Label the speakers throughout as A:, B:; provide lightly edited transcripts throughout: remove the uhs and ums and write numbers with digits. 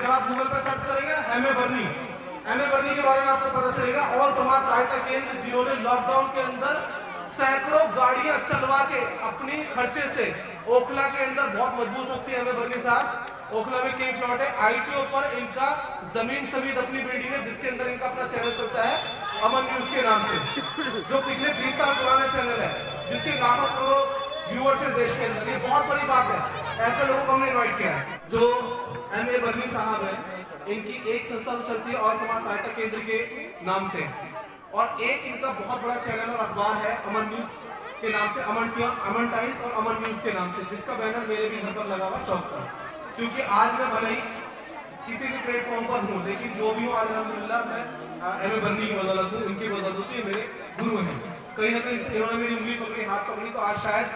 A: जब आप गूगल पे सर्च करेंगे एमए बर्नी के बारे में आपको पता चलेगा। और समाज सहायता केंद्र जिन्होंने लॉकडाउन के अंदर सैकड़ों गाड़ियां चलवा के अपनी खर्चे से, ओखला के अंदर बहुत मजबूत हस्ती है एमए बर्नी साहब। ओखला में कई प्लॉट है, आईटीओ पर इनका जमीन समेत अपनी बिल्डिंग है, जिसके अंदर इनका अपना चैनल चलता है अमन न्यूज के नाम से, जो पिछले 20 साल पुराना चैनल है, जिसके लाखों करोड़ों व्यूअर्स है देश के अंदर। ये बहुत बड़ी बात है, ऐसे लोगों को हमने इन्वाइट किया है। जो एमए बर्नी साहब है, इनकी एक संस्था तो चलती है और समाज सहायता केंद्र के नाम से, और एक इनका बहुत बड़ा चैनल और अखबार है अमन न्यूज के नाम से, अमन टाइम्स और अमन न्यूज के नाम से, जिसका बैनर मेरे भी घर पर लगा हुआ चौक पर। क्योंकि आज मैं भले ही किसी भी प्लेटफॉर्म पर हूँ, लेकिन जो भी हूँ आज अल्हम्दुलिल्लाह मैं एमए बर्नी की बदौलत हूँ, उनकी बदौलत हूँ, ये मेरे गुरु हैं। कहीं ना कहीं इन्होंने मेरी उंगली पकड़ी, हाथ पकड़ी, तो आज शायद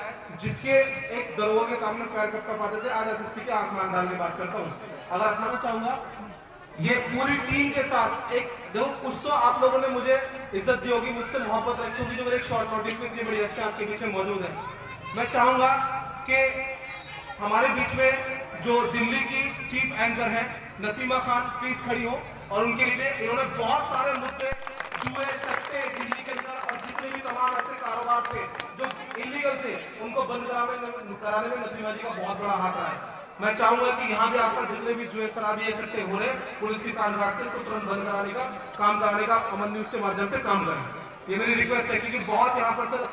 A: जिसके एक दरोगा के सामने पैर कपटा पाते थे, आज एसएसपी के आंख में डाल के बात करता हूँ। अगर अपनाना चाहूंगा ये पूरी टीम के साथ एक, देखो कुछ तो आप लोगों ने मुझे इज्जत दी होगी, मुझसे मोहब्बत रखी होगी, जो मेरे एक शॉर्ट नोटिस में इतनी बड़ी हस्ती आपके पीछे मौजूद है। मैं चाहूंगा कि हमारे बीच में जो दिल्ली की चीफ एंकर है नसीमा खान, प्लीज खड़ी हो, और उनके लिए इन्होंने बहुत सारे मुद्दे, जुए, सट्टे दिल्ली के अंदर और जितने भी तमाम ऐसे कारोबार थे जो इलीगल थे, उनको बंद कराने में नसीमा जी का बहुत बड़ा हाथ रहा है। मैं चाहूंगा कि यहाँ भी आसपास जितने भी जुए, शराबी, ये सट्टे हो रहे, पुलिस की सांठगांठ से इसको तुरंत बंद कराने का काम कराने का अमन न्यूज के माध्यम से काम करें। ये मेरी रिक्वेस्ट है, क्योंकि बहुत यहाँ पर सर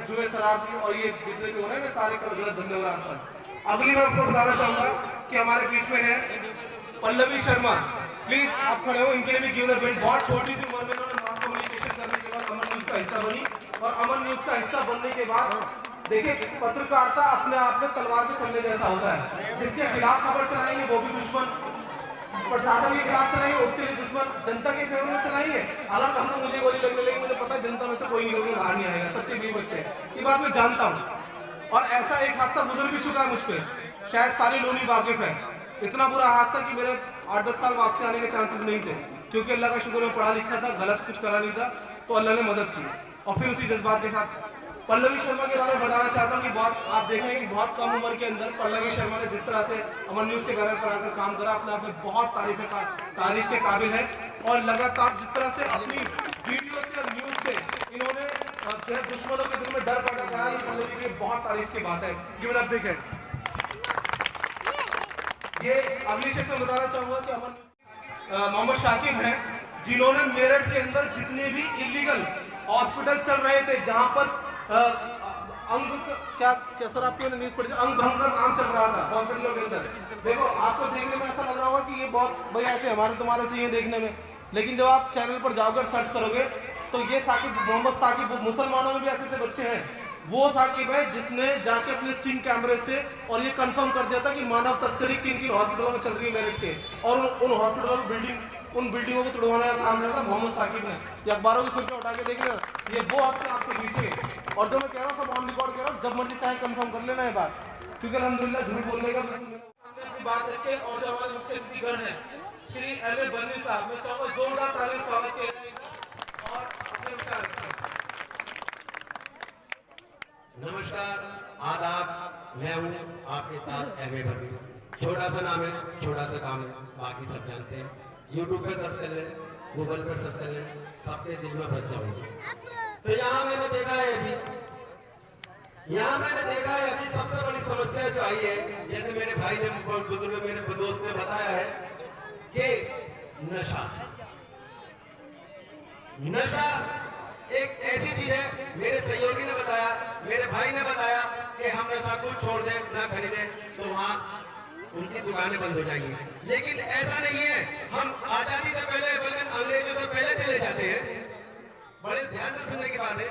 A: जुए, शराबी और ये जितने भी हो रहे हैं सारे गलत धंधे हो रहे हैं आसपास। अगली मैं आपको बताना चाहूंगा कि हमारे बीच में है पल्लवी शर्मा, प्लीज आप खड़े हो, इनके लिए भी गिव द बेल्ट। बहुत छोटी सी उम्र में इन्होंने मास कम्युनिकेशन करने के बाद अमन न्यूज का हिस्सा बनी, और अमन न्यूज का हिस्सा बनने के बाद देखिए, पत्रकारिता अपने आप में तलवार के चलने जैसा होता है। जिसके खिलाफ खबर चलाएंगे वो भी दुश्मन, प्रशासन के खिलाफ चलाएंगे उसके लिए दुश्मन, जनता के फेवर में चलाएंगे। अगर कल को मुझे गोली लगने लगी, मुझे पता है जनता में से कोई निकल के बाहर नहीं आएगा, सबके बीच बच्चे, ये बात मैं जानता हूँ। और ऐसा एक हादसा गुजर भी चुका है मुझ पर, शायद सारी लोग वाकिफ है। इतना बुरा हादसा कि मेरे 8-10 साल वापसी आने के चांसेस नहीं थे, क्योंकि अल्लाह का शुक्र मैं पढ़ा लिखा था, गलत कुछ करा नहीं था, तो अल्लाह ने मदद की। और फिर उसी जज्बात के साथ पल्लवी शर्मा के बारे में बताना चाहता हूँ कि बहुत आप देखेंगे कि बहुत कम उम्र के अंदर पल्लवी शर्मा ने जिस तरह से अमन न्यूज के बैनर पर आकर काम करा, अपने आप में बहुत तारीफ के काबिल है। और लगातार जिस तरह से अपनी वीडियो से और न्यूज से इन्होंने दुश्मनों के दिल में डर पैदा करा, ये पल्लवी के लिए बहुत तारीफ की बात है। Give it a big hand. ये अगली शख्स में बताना चाहूंगा कि अमन मोहम्मद शाकिब हैं, जिन्होंने मेरठ के अंदर जितने भी इलीगल हॉस्पिटल चल रहे थे, जहां पर अंग क्या सर आपकी न्यूज पढ़ी, अंग भंग का नाम चल रहा था हॉस्पिटलों के अंदर। देखो आपको देखने में ऐसा लग रहा होगा कि ये बहुत भाई ऐसे हमारे तुम्हारे से ये देखने में, लेकिन जब आप चैनल पर जाओगे सर्च करोगे तो ये साकिब, मोहम्मद साकिब, मुसलमानों में भी ऐसे ऐसे बच्चे हैं, वो साकिब है जिसने जाके अपने स्टिंग कैमरे से और ये कंफर्म कर दिया था कि मानव तस्करी किन किन हॉस्पिटलों में चल रही है मेरठ के, और उन हॉस्पिटलों में उन बिल्डिंगों को तोड़वाने का काम करता मोहम्मद साकिब है। ये अखबारों की सुर्खियां उठा के देख लेना, ये वो आपसे आपके पीछे। और जो मैं कह रहा हूँ सब ऑन रिकॉर्ड कह रहा हूँ, जब मर्जी चाहे कंफर्म कर लेना है बात, क्योंकि अल्हम्दुलिल्लाह झूठ बोलने का सामने बात रखे। और जो हमारे मुख्य अतिथिगण है श्री एमए बर्नी साहब, मैं चाहूँगा जोरदार ताली स्वागत किया जाए और अपने विचार रखें।
B: नमस्कार, आदाब, मैं हूँ आपके साथ एमए बर्नी। छोटा सा नाम है, छोटा सा काम है, बाकी सब जानते हैं। यूट्यूब पे सर्च कर लें, गूगल पे सर्च कर लें, सबके दिल में बच जाओगे। तो यहाँ मैंने देखा है अभी सबसे बड़ी समस्या जो आई है, जैसे मेरे भाई ने, बुजुर्ग मेरे दोस्त ने बताया है कि नशा एक ऐसी चीज है, मेरे सहयोगी ने बताया, मेरे भाई ने बताया कि हम नशा को छोड़ दें, ना खरीदें, तो वहाँ उनकी दुकानें बंद हो जाएंगी। लेकिन ऐसा नहीं है, हम आजादी से पहले बल्कि अंग्रेजों से पहले चले जाते हैं। बड़े ध्यान से सुनने की बात है,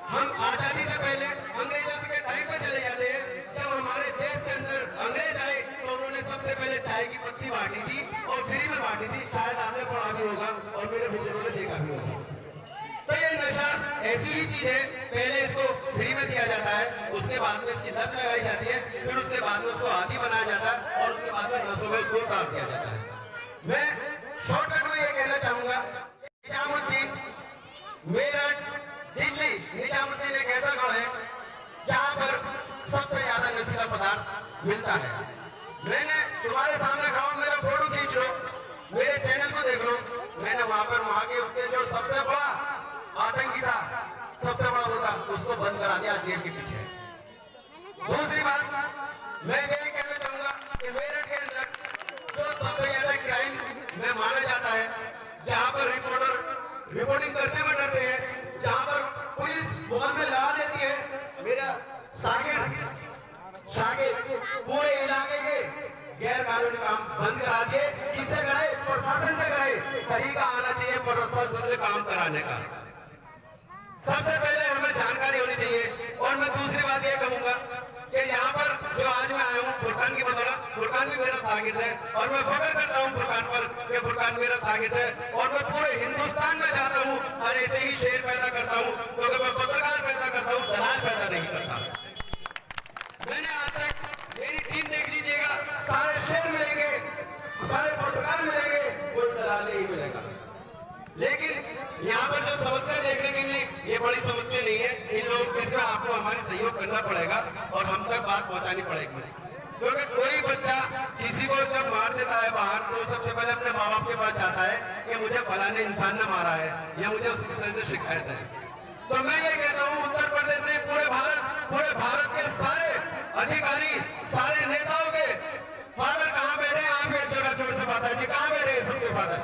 B: हम आजादी से पहले अंग्रेजों के टाइम पे चले जाते हैं। जब हमारे देश के अंदर अंग्रेज आए तो उन्होंने सबसे पहले चाय की पत्ती बांटी थी और फ्री में बांटी थी, शायद आपने पढ़ा भी होगा और मेरे बुजुर्गों ने देखा भी होगा। तो ये नशा ऐसी ही चीज है, पहले इसको फ्री में दिया जाता है, उसके बाद में इसकी लत लगाई जाती है, फिर उसके बाद में उसको आदी बनाया जाता है और उसके बाद में नसों में उसको काट दिया जाता है। मैं शॉर्टकट में ये कहना चाहूंगा, निजामुद्दीन मेरठ दिल्ली, निजामुद्दीन एक ऐसा गाँव है जहाँ पर सबसे ज्यादा नशीला पदार्थ मिलता है। मैंने तुम्हारे सामने खड़ा हूं, मेरा मेरे चैनल को देख लो, मैंने वहां के उसके जो सबसे बड़ा आतंकी था, सबसे बड़ा वो था, उसको बंद करा दिया जेल के पीछे। दूसरी बात मैं ये कहना चाहूंगा कि मेरठ के अंदर जो सबसे ज्यादा क्राइम में माना जाता है, जहां पर रिपोर्टर रिपोर्टिंग करने में डरते हैं, जहां पर पुलिस मुकदमे लगा देती है, मेरा शागिर पूरे इलाके के गैर कानूनी काम बंद करा दिए। किससे कराए? प्रशासन से कराए। तरीका आना चाहिए प्रशासन से काम कराने का। सबसे पहले हमें जानकारी होनी चाहिए। और मैं दूसरी बात ये कहूंगा कि यहाँ पर जो आज मैं आया हूँ फुरकान की बदौलत, फुरकान भी मेरा शागिर्द है और मैं फख्र करता हूँ फुरकान पर कि फुरकान मेरा शागिर्द है। और मैं पूरे हिंदुस्तान में जाता हूँ और ऐसे ही शेर पैदा करता हूँ, क्योंकि मैं पत्रकार पैदा करता हूँ, दलाल पैदा नहीं करता। मैंने आज तक मेरी टीम देख लीजिएगा, सारे शेर मिलेंगे, सारे पत्रकार मिलेंगे, कोई दलाल नहीं मिलेगा। लेकिन यहाँ पर जो समस्या देखने के लिए, ये बड़ी समस्या नहीं है, इन लोगों के इसमें आपको हमारे सहयोग करना पड़ेगा और हम तक बात पहुंचानी पड़ेगी। क्योंकि कोई बच्चा किसी को जब मार देता है बाहर, तो सबसे पहले अपने माँ बाप के पास जाता है कि मुझे फलाने इंसान ने मारा है या मुझे उसकी सजा से शिकायत है। तो मैं ये कहता हूँ उत्तर प्रदेश से पूरे भारत के सारे अधिकारी, सारे नेताओं के फादर कहाँ बैठे हैं? आप एक जगह जोर से बात है जी, कहाँ बैठे हैं सबके फादर?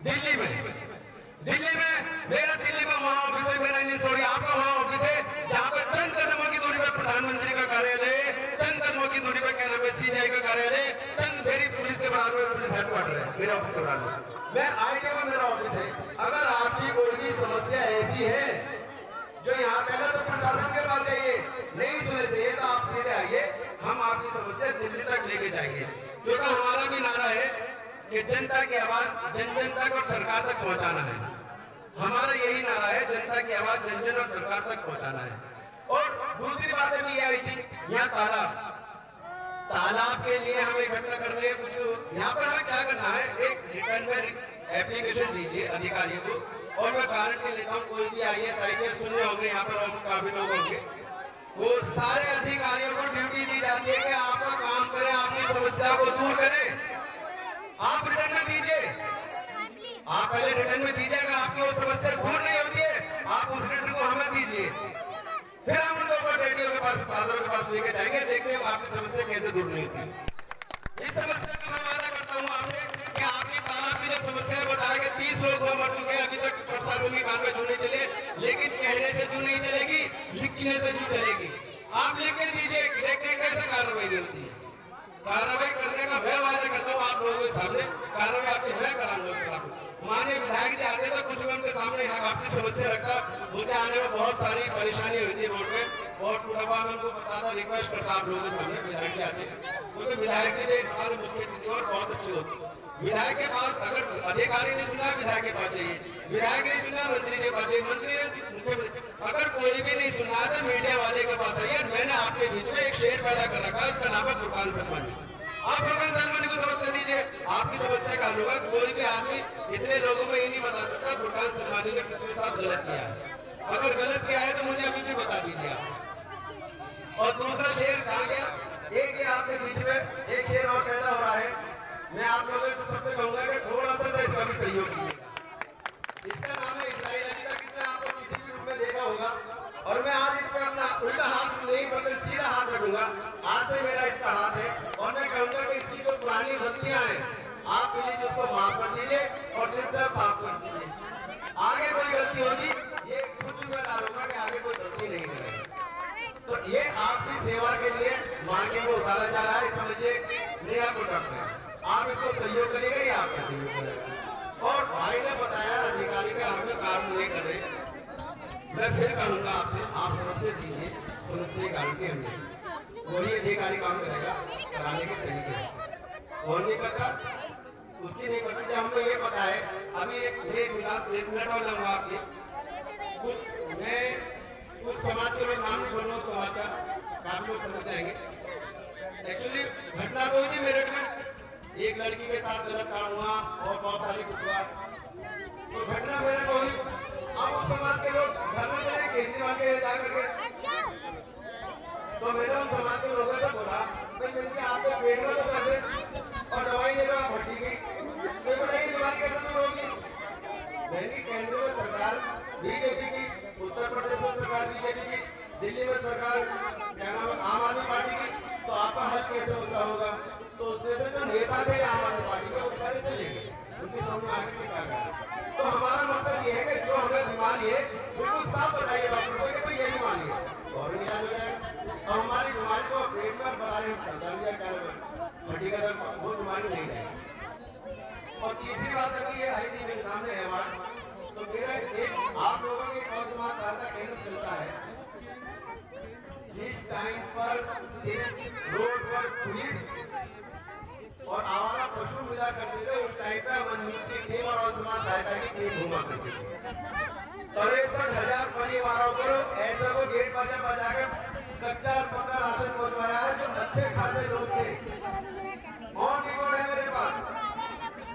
B: दिल्ली में मेरा दिल्ली में वहां ऑफिस है, मेरा इंग्लिश सॉरी आपका वहां ऑफिस है, जहां पर चंद कदमों की दूरी पर प्रधानमंत्री का कार्यालय, चंद कदमों की दूरी पर क्या नाम है सीबीआई का कार्यालय, चंद मेरी पुलिस के बराबर में पुलिस हेडक्वार्टर है, मेरा ऑफिस के बराबर। मैं आईटी में मेरा ऑफिस है। अगर आपकी कोई भी समस्या ऐसी है जो यहाँ पहले तो प्रशासन के पास जाइए, नहीं सुने चाहिए तो आप सीधे आइए, हम आपकी समस्या दिल्ली तक लेके जाएंगे। क्योंकि हमारा भी नारा है कि जनता की आवाज जन जन तक और सरकार तक पहुंचाना है। हमारा यही नारा है, जनता की आवाज जन जन और सरकार तक पहुंचाना है। और दूसरी बात अभी ये आई थी, यहाँ तालाब के लिए हमें इकट्ठा करने कुछ, यहाँ पर हमें क्या करना है, एक रिटर्न में एप्लीकेशन दीजिए अधिकारियों को। और मैं कारण के लेता हूँ, कोई भी IAS IPS सुनने होंगे यहाँ पर काफी लोग होंगे, वो सारे अधिकारियों को ड्यूटी दी जाती है कि आपका काम करें, आपकी समस्या को दूर करें। आप रिटर्न में दीजिए, आप पहले रिटर्न में दीजिएगा, आपकी वो समस्या दूर नहीं होती है, आप उस रिटर्न को हमें दीजिए, फिर हम उन लोगों के पास फादरों के पास लेके जाएंगे, देखते हैं आपकी समस्या कैसे दूर नहीं होती। इस समस्या का मैं वादा करता हूँ आपसे कि आपके तालाब की जो समस्या है बताया कि 30 लोग वहाँ मर चुके हैं, अभी तक प्रशासन की काम में जू नहीं चले, लेकिन कहने से जू नहीं चलेगी, लिखने से जू चलेगी। आप लिख के दीजिए, देखते हैं कैसे कार्रवाई होती है। कार्रवाई करने का मैं वादा करता हूँ आप लोगों के सामने, कार्रवाई आपकी मैं कराऊंगा उसके खिलाफ। माननीय विधायक जी आते तो कुछ मैं उनके सामने यहाँ आपकी समस्या रखता, मुझे आने में बहुत सारी परेशानी हुई थी रोड में, और टूटा हुआ मैं उनको बताता, रिक्वेस्ट करता आप लोगों के सामने, विधायक जी आते क्योंकि विधायक जी ने हमारे मुख्य अतिथि और बहुत अच्छे लोग। विधायक के पास अगर अधिकारी नहीं सुना, विधायक के पास जाइए, विधायक नहीं सुना मंत्री के पास जाइए, मंत्री ने अगर कोई भी नहीं सुना तो मीडिया वाले के पास आइए। मैंने आपके बीच में एक शेर पैदा कर रखा है, उसका नाम है फुरकान सलमानी। आप फुरकान सलमानी को समस्या दीजिए, आपकी समस्या का हल होगा। कोई भी आदमी इतने लोगों में ये नहीं बता सकता फुरकान सलमानी ने किसके साथ गलत किया है। अगर गलत किया है तो मुझे अभी भी बता दीजिए आप। और दूसरा शेर कहा गया, एक आपके बीच में एक शेर और पैदा हो रहा है, मैं आप लोगों से सबसे कहूंगा कि थोड़ा सा इसका भी सहयोग कीजिएगा। इसका नाम है इस्राइल। अभी तक इसमें आपको किसी भी रूप में देखा होगा, और मैं आज इस पर अपना उल्टा हाथ नहीं बल्कि सीधा हाथ रखूंगा। आज से मेरा इसका हाथ है, और मैं कहूंगा कि इसकी जो पुरानी गलतियां हैं आप प्लीज उसको माफ कर दीजिए और दिल से साफ कर दीजिए। आगे कोई गलती होगी ये खुद जिम्मेदार होगा कि आगे कोई गलती नहीं करेगा। तो ये आपकी सेवा के लिए मांगे में उतारा जा रहा है, समझिए नेहा प्रोडक्ट है। आप इसको सहयोग करिएगा या आपका सहयोग करेगा। और भाई ने बताया अधिकारी के हाथ में काम नहीं कर रहे, मैं फिर कहूँगा आपसे, आप समस्या दीजिए, समस्या गारंटी हमें वही अधिकारी काम करेगा, कराने के तरीके और नहीं करता उसकी नहीं करती। जब हमको ये पता है, अभी एक मिसाल 1 मिनट और लूंगा आपके, मैं उस समाज के मैं नाम नहीं बोल रहा हूँ, समाज का काफी लोग समझ जाएंगे। एक्चुअली घटना तो हुई थी मेरठ में, एक लड़की के साथ गलत काम हुआ और बहुत सारी कुछ हुआ, तो घटना मेरठ हुई। अब उस समाज के लोग धरना चले केजरीवाल के जा करके तो मैंने उन समाज के लोगों से बोला भाई मिलकर आपको पेट में तो कर दे और दवाई ले लो आप भट्टी की, तो बताइए बीमारी कैसे दूर होगी। मैंने केंद्र में सरकार बीजेपी की, उत्तर प्रदेश में सरकार बीजेपी की, दिल्ली में सरकार क्या नाम है आम आदमी पार्टी की, तो आपका हल कैसे उसका होगा। तो उसमें से जो नेता थे आम आदमी पार्टी के वो बेचारे चले गए, उनकी समझ आगे में क्या करें। तो हमारा मकसद ये है कि जो हमें बीमारी है बिल्कुल साफ बताइए डॉक्टर को कि भाई ये बीमारी है और भी इलाज हो जाएगा। और हमारी बीमारी को पेट में बता रहे हैं क्या भट्टी का दर्द वो बीमारी नहीं है। और तीसरी बात है ये आई थी मेरे सामने है हमारा, तो मेरा एक आप लोगों के और समाज सहायता केंद्र चलता है, जिस टाइम पर रोड पर पुलिस और आवारा पशु मिला करते थे उस टाइम पे मनमोहन की टीम और समाज सहायता की टीम घूमा करती थी। 63,000 परिवारों को ऐसे को गेट बजा बजा कर कच्चा पक्का राशन पहुंचवाया है जो अच्छे खासे लोग थे और रिकॉर्ड है मेरे पास।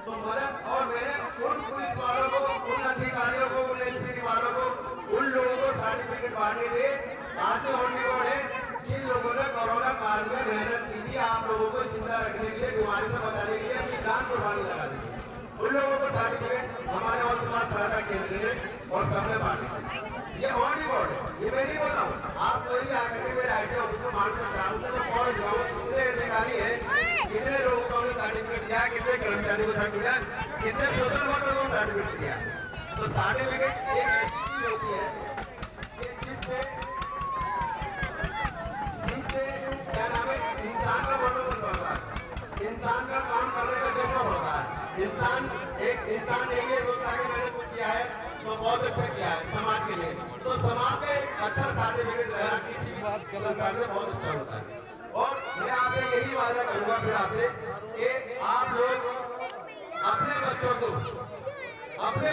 B: तो मदद और मैंने उन पुलिस वालों को, उन अधिकारियों को, उन एसपी वालों को, उन लोगों को सर्टिफिकेट बांटे थे। आज में ऑन रिकॉर्ड है जिन लोगों ने कोरोना काल में मेहनत की थी आप लोगों को जिंदा रखने के लिए, बीमारी से बचाने के लिए अपनी जान कुर्बानी लगा दी, उन लोगों को सर्टिफिकेट हमारे और समाज सहायता केंद्र ने और सबने बांटे। ये ऑन रिकॉर्ड है, ये मैं नहीं बोल रहा हूँ। आप कोई भी आकर के मेरे आईटी ऑफिस में मान सकते हैं, उसमें कौन कितने अधिकारी है, कितने लोगों को हमने सर्टिफिकेट दिया, कितने कर्मचारी को सर्टिफिकेट, कितने सोशल वर्कर को सर्टिफिकेट दिया। तो सर्टिफिकेट एक ऐसी चीज होती है जिससे क्या नाम है इंसान का मनोबल बढ़ता है, इंसान का काम करने का जज्बा बढ़ता है। इंसान एक इंसान नहीं है सोचता कि मैंने कुछ किया है तो बहुत अच्छा किया है समाज के लिए, तो समाज का एक अच्छा सर्टिफिकेट किसी भी सरकार से बहुत अच्छा होता है। और मैं आपसे यही वादा करूंगा फिर आपसे कि आप लोग अपने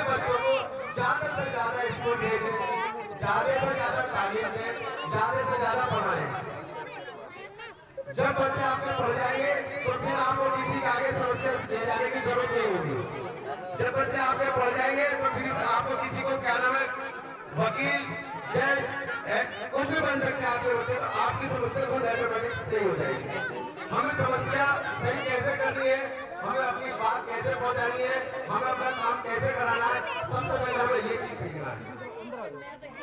B: बच्चों को ज्यादा से ज्यादा स्कूल भेजें, ज्यादा से ज्यादा तालीम दें, ज्यादा से ज्यादा पढ़ाएं। जब बच्चे आपके पढ़ जाएंगे तो फिर आपको किसी के आगे समस्या दे जाने की जरूरत नहीं होगी। जब बच्चे आपके पढ़ जाएंगे तो फिर आपको किसी को क्या नाम है वकील, जज, कुछ भी बन सकते हैं आपके बच्चे, तो आपकी समस्या को ऑटोमेटिक सही हो जाएगी। हमें समस्या सही कैसे करनी है, हमें अपनी बात कैसे पहुंचानी है, हमें अपना काम कैसे कराना है, सबसे पहले हमें ये चीज सीखना है।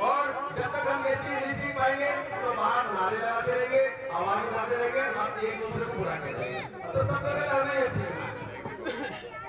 B: और जब तक हम ये चीज नहीं सीख पाएंगे तो बाहर नारे लगाते रहेंगे, आवाज उठाते रहेंगे, हम एक दूसरे को बुरा करेंगे। तो सबसे पहले हमें ये सीखना है।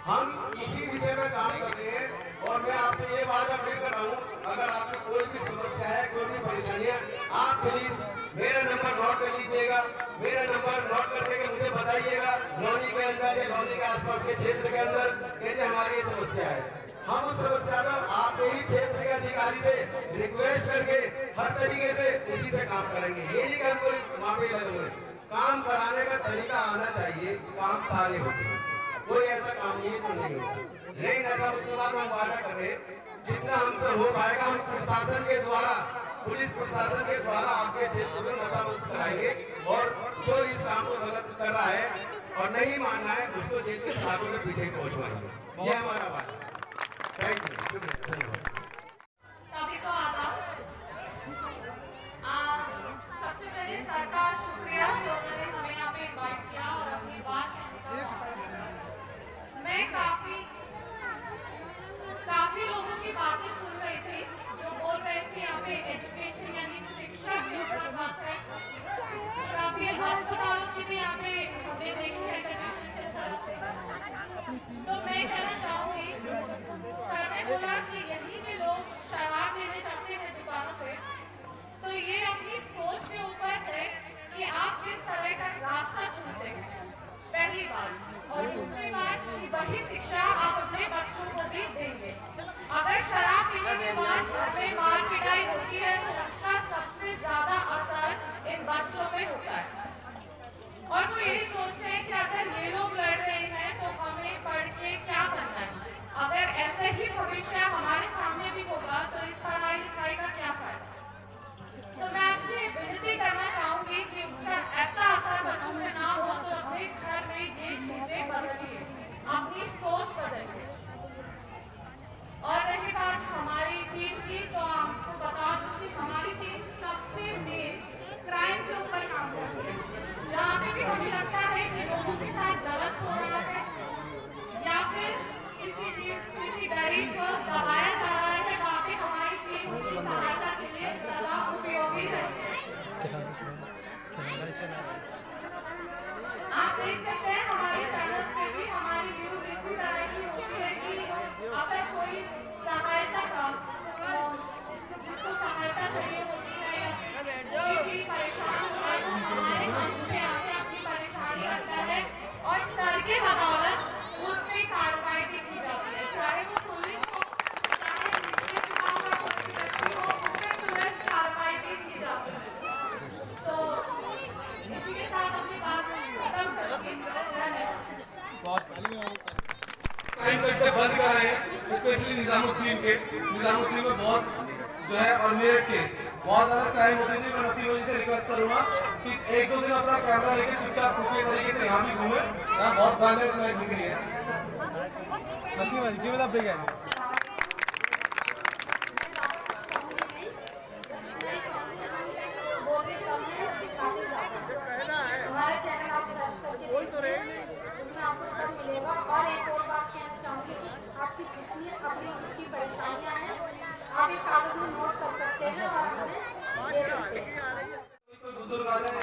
B: हम इसी विषय में काम कर रहे हैं और मैं आपसे ये वादा नहीं कर रहा हूँ, अगर आपको कोई भी समस्या है, कोई भी परेशानी है, आप प्लीज मेरा नंबर नोट कर लीजिएगा। मेरा नंबर नोट करके मुझे बताइएगा लौनी के अंदर या लौनी के आसपास के क्षेत्र के अंदर कैसे हमारी ये समस्या है। हम उस समस्या पर आपके ही क्षेत्र के अधिकारी से रिक्वेस्ट करके हर तरीके से उसी से काम करेंगे। ये नहीं कि हम कोई माफी लगे हुए, काम कराने का तरीका आना चाहिए, काम सारे होते हैं, कोई ऐसा काम नहीं तो नहीं होगा। लेकिन ऐसा उसके बाद हम वादा कर रहे हैं जितना हमसे हो पाएगा हम प्रशासन के द्वारा, पुलिस प्रशासन के द्वारा आपके क्षेत्र में नशा मुक्त कराएंगे और जो इस काम को गलत कर रहा है और नहीं मानना है उसको जेल के सलाखों के पीछे पहुंचवाएंगे। ये हमारा वादा। थैंक यू, धन्यवाद।
C: सभी को आदाब। सबसे पहले सर का शुक्रिया जो उन्होंने हमें यहाँ पे इन्वाइट किया और अपनी बात कहने का मौका दिया। मैं काफी लोगों की बातें सुन रही थी जो बोल रहे थे यहाँ पे एजुकेशन यानी शिक्षा के ऊपर बात है। काफी अस्पतालों की भी यहाँ पे हमने देखी है कंडीशन किस तरह से। तो मैं कहना चाहूंगी, सर ने बोला कि यही के लोग शराब लेने जाते हैं दुकानों पे, तो ये अपनी सोच के ऊपर है कि आप किस तरह का रास्ता चुनते हैं, पहली बात। और दूसरी बात कि वही शिक्षा आप अपने बच्चों को भी देंगे। अगर शराब पीने के बाद घर में मार पिटाई होती है तो उसका सबसे ज्यादा असर इन बच्चों पे होता है। और वो यही सोचते हैं कि अगर ये लोग लड़ रहे हैं तो हमें पढ़ के क्या बनना है। अगर ऐसे ही भविष्य हमारे सामने भी होगा तो इस पढ़ाई लिखाई का क्या फायदा। तो मैं आपसे विनती करना आप देख सकते हैं हमारे चैनल्स पे भी हमारी व्यूज इसी तरह की होती है कि अगर कोई सहायता का जिसको सहायता चाहिए होती है या कोई भी परेशान होता है वो हमारे मंच पे आके अपनी परेशानी रखता है और सर के बदौलत उस पे कार्रवाई भी की जाती है, चाहे वो पुलिस हो चाहे दूसरे विभाग का कोई भी व्यक्ति हो, उस पे तुरंत कार्रवाई भी की जाती है। तो इसी के साथ अपनी बात खत्म करूंगी। धन्यवाद।
A: क्राइम करते बंद कराए हैं, स्पेशली निजामुद्दीन में बहुत जो है और मेरठ के बहुत ज्यादा क्राइम होती थी। मैं नसीम जी से रिक्वेस्ट करूंगा कि एक दो दिन अपना कैमरा लेके चुपचाप खुफिया तरीके से यहाँ भी घूमे, यहाँ बहुत गांजा स्मैक दिख रही है। नसीम जी give it up again.
D: हमारा चैनल आप सर्च करके देखिए, उसमें आपको सब मिलेगा। और एक और बात कहना चाहूँगी कि आपकी जितनी अपनी की परेशानियाँ हैं आप एक कागज में नोट कर सकते हैं और हमें दे सकते हैं।
A: कोई बुजुर्ग आ जाए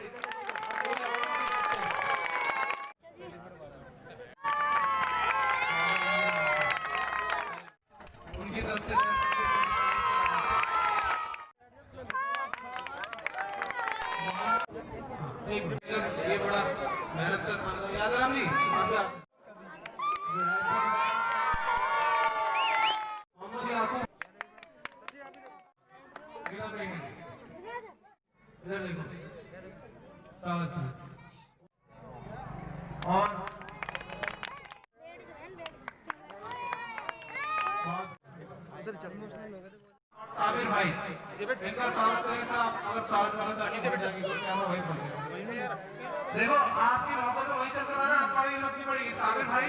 A: उनकी तरफ से ये बड़ा मेहनत का खाना याद है नहीं मोहम्मद याकूब इधर देखो और साबिर भाई इनका स्वागत करें साहब। अगर स्वागत करना चाहिए बैठ जाएगी तो कैमरा वहीं पर देखो आपकी मोहब्बत तो वहीं चल कर रहा है, आपको ये लगनी पड़ेगी। साबिर भाई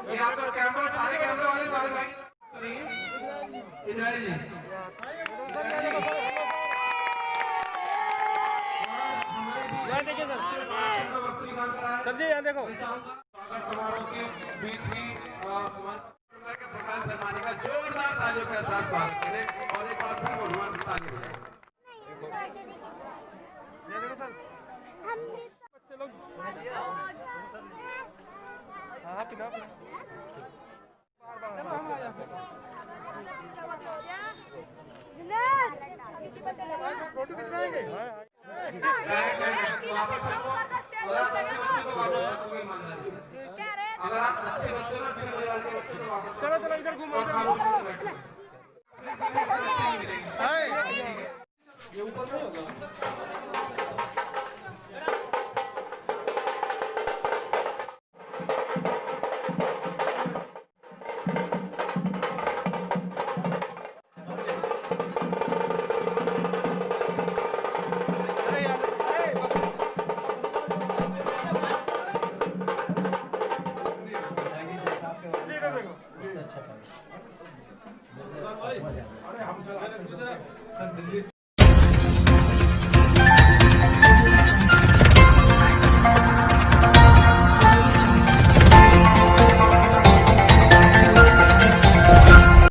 A: ये आपका कैमरा सारे कैमरे वाले साबिर भाई इजराइल जी
E: सर जी यहाँ देखो
A: स्वागत समारोह के बीच ही
B: फरमान सरमानी का जोरदार तालियों के साथ स्वागत करें और एक बार फिर भगवान की ताली बजाएं।
E: बच्चे लोग हाँ पिना
D: फोटो खिंचवाएंगे।
A: वापस रखो। अगर आप अच्छे बच्चे ना अच्छे परिवार के बच्चे तो वापस
E: चलो चलो इधर घूमो
A: ये ऊपर नहीं होगा।